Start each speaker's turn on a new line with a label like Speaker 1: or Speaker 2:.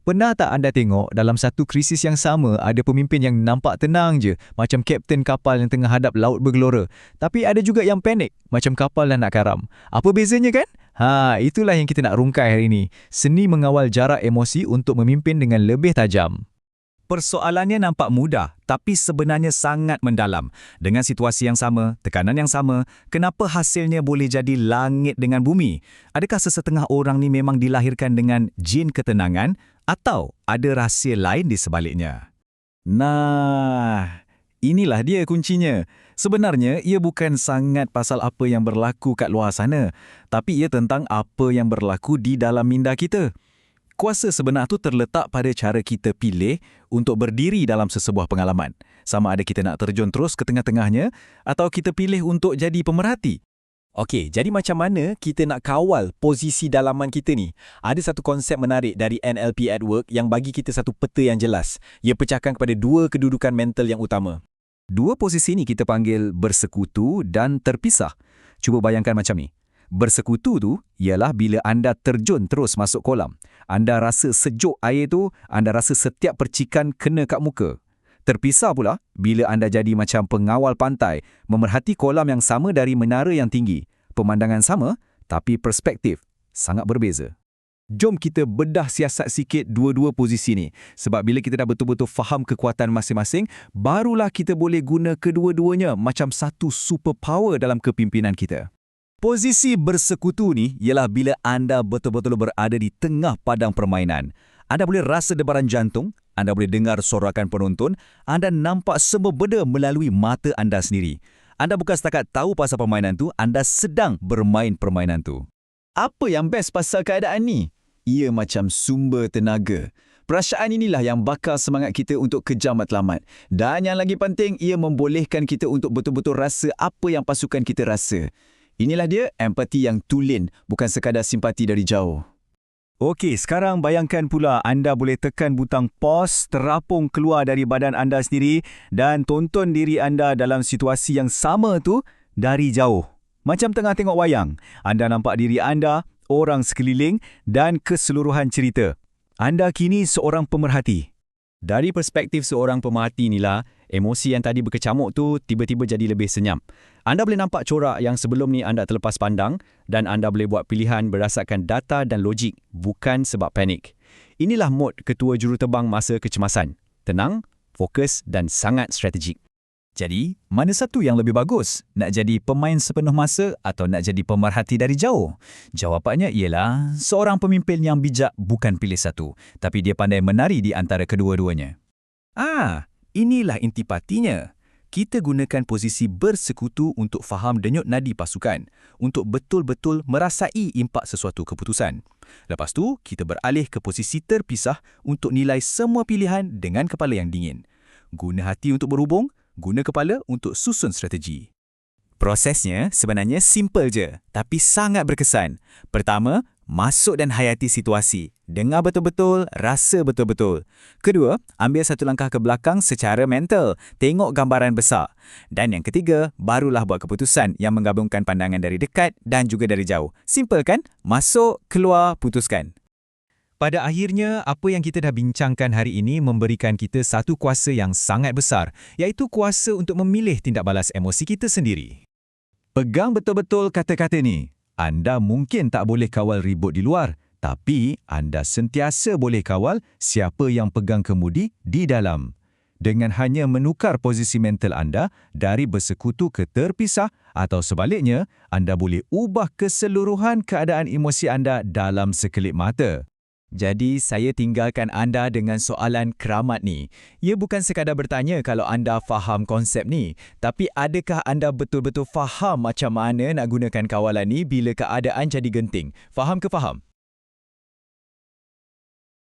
Speaker 1: Pernah tak anda tengok dalam satu krisis yang sama ada pemimpin yang nampak tenang je macam kapten kapal yang tengah hadap laut bergelora. Tapi ada juga yang panik macam kapal dah nak karam. Apa bezanya kan? Itulah yang kita nak rungkai hari ini. Seni mengawal jarak emosi untuk memimpin dengan lebih tajam.
Speaker 2: Persoalannya nampak mudah, tapi sebenarnya sangat mendalam. Dengan situasi yang sama, tekanan yang sama, kenapa hasilnya boleh jadi langit dengan bumi? Adakah sesetengah orang ni memang dilahirkan dengan jin ketenangan atau ada rahsia lain di sebaliknya? Nah, inilah dia kuncinya. Sebenarnya, ia bukan sangat pasal apa yang berlaku kat luar sana, tapi ia tentang apa yang berlaku di dalam minda kita. Kuasa sebenar tu terletak pada cara kita pilih untuk berdiri dalam sesebuah pengalaman. Sama ada kita nak terjun terus ke tengah-tengahnya atau kita pilih untuk jadi pemerhati.
Speaker 3: Okey, jadi macam mana kita nak kawal posisi dalaman kita ni? Ada satu konsep menarik dari NLP at Work yang bagi kita satu peta yang jelas. Ia pecahkan kepada dua kedudukan mental yang utama.
Speaker 2: Dua posisi ni kita panggil bersekutu dan terpisah. Cuba bayangkan macam ni. Bersekutu tu ialah bila anda terjun terus masuk kolam. Anda rasa sejuk air tu, anda rasa setiap percikan kena kat muka. Terpisah pula bila anda jadi macam pengawal pantai, memerhati kolam yang sama dari menara yang tinggi. Pemandangan sama, tapi perspektif sangat berbeza. Jom kita bedah siasat sikit dua-dua posisi ni. Sebab bila kita dah betul-betul faham kekuatan masing-masing, barulah kita boleh guna kedua-duanya macam satu superpower dalam kepimpinan kita. Posisi bersekutu ni ialah bila anda betul-betul berada di tengah padang permainan. Anda boleh rasa debaran jantung, anda boleh dengar sorakan penonton, anda nampak semua benda melalui mata anda sendiri. Anda bukan setakat tahu pasal permainan tu, anda sedang bermain permainan tu. Apa yang best pasal keadaan ni? Ia macam sumber tenaga. Perasaan inilah yang bakar semangat kita untuk kejar matlamat. Dan yang lagi penting, ia membolehkan kita untuk betul-betul rasa apa yang pasukan kita rasa. Inilah dia empati yang tulen, bukan sekadar simpati dari jauh. Okey, sekarang bayangkan pula anda boleh tekan butang pause, terapung keluar dari badan anda sendiri dan tonton diri anda dalam situasi yang sama tu dari jauh. Macam tengah tengok wayang, anda nampak diri anda, orang sekeliling dan keseluruhan cerita. Anda kini seorang pemerhati. Dari perspektif seorang pemerhati inilah, emosi yang tadi berkecamuk tu tiba-tiba jadi lebih senyap. Anda boleh nampak corak yang sebelum ni anda terlepas pandang dan anda boleh buat pilihan berdasarkan data dan logik, bukan sebab panik. Inilah mod ketua juruterbang masa kecemasan. Tenang, fokus dan sangat strategik. Jadi, mana satu yang lebih bagus? Nak jadi pemain sepenuh masa atau nak jadi pemerhati dari jauh? Jawapannya ialah, seorang pemimpin yang bijak bukan pilih satu, tapi dia pandai menari di antara kedua-duanya. Inilah intipatinya. Kita gunakan posisi bersekutu untuk faham denyut nadi pasukan, untuk betul-betul merasai impak sesuatu keputusan. Lepas tu, kita beralih ke posisi terpisah untuk nilai semua pilihan dengan kepala yang dingin. Guna hati untuk berhubung, guna kepala untuk susun strategi. Prosesnya sebenarnya simple je, tapi sangat berkesan. Pertama, masuk dan hayati situasi. Dengar betul-betul, rasa betul-betul. Kedua, ambil satu langkah ke belakang secara mental. Tengok gambaran besar. Dan yang ketiga, barulah buat keputusan yang menggabungkan pandangan dari dekat dan juga dari jauh. Simple kan? Masuk, keluar, putuskan. Pada akhirnya, apa yang kita dah bincangkan hari ini memberikan kita satu kuasa yang sangat besar, iaitu kuasa untuk memilih tindak balas emosi kita sendiri. Pegang betul-betul kata-kata ni. Anda mungkin tak boleh kawal ribut di luar, tapi anda sentiasa boleh kawal siapa yang pegang kemudi di dalam. Dengan hanya menukar posisi mental anda dari bersekutu ke terpisah atau sebaliknya, anda boleh ubah keseluruhan keadaan emosi anda dalam sekelip mata. Jadi, saya tinggalkan anda dengan soalan keramat ni. Ia bukan sekadar bertanya kalau anda faham konsep ni, tapi adakah anda betul-betul faham macam mana nak gunakan kawalan ni bila keadaan jadi genting? Faham ke faham?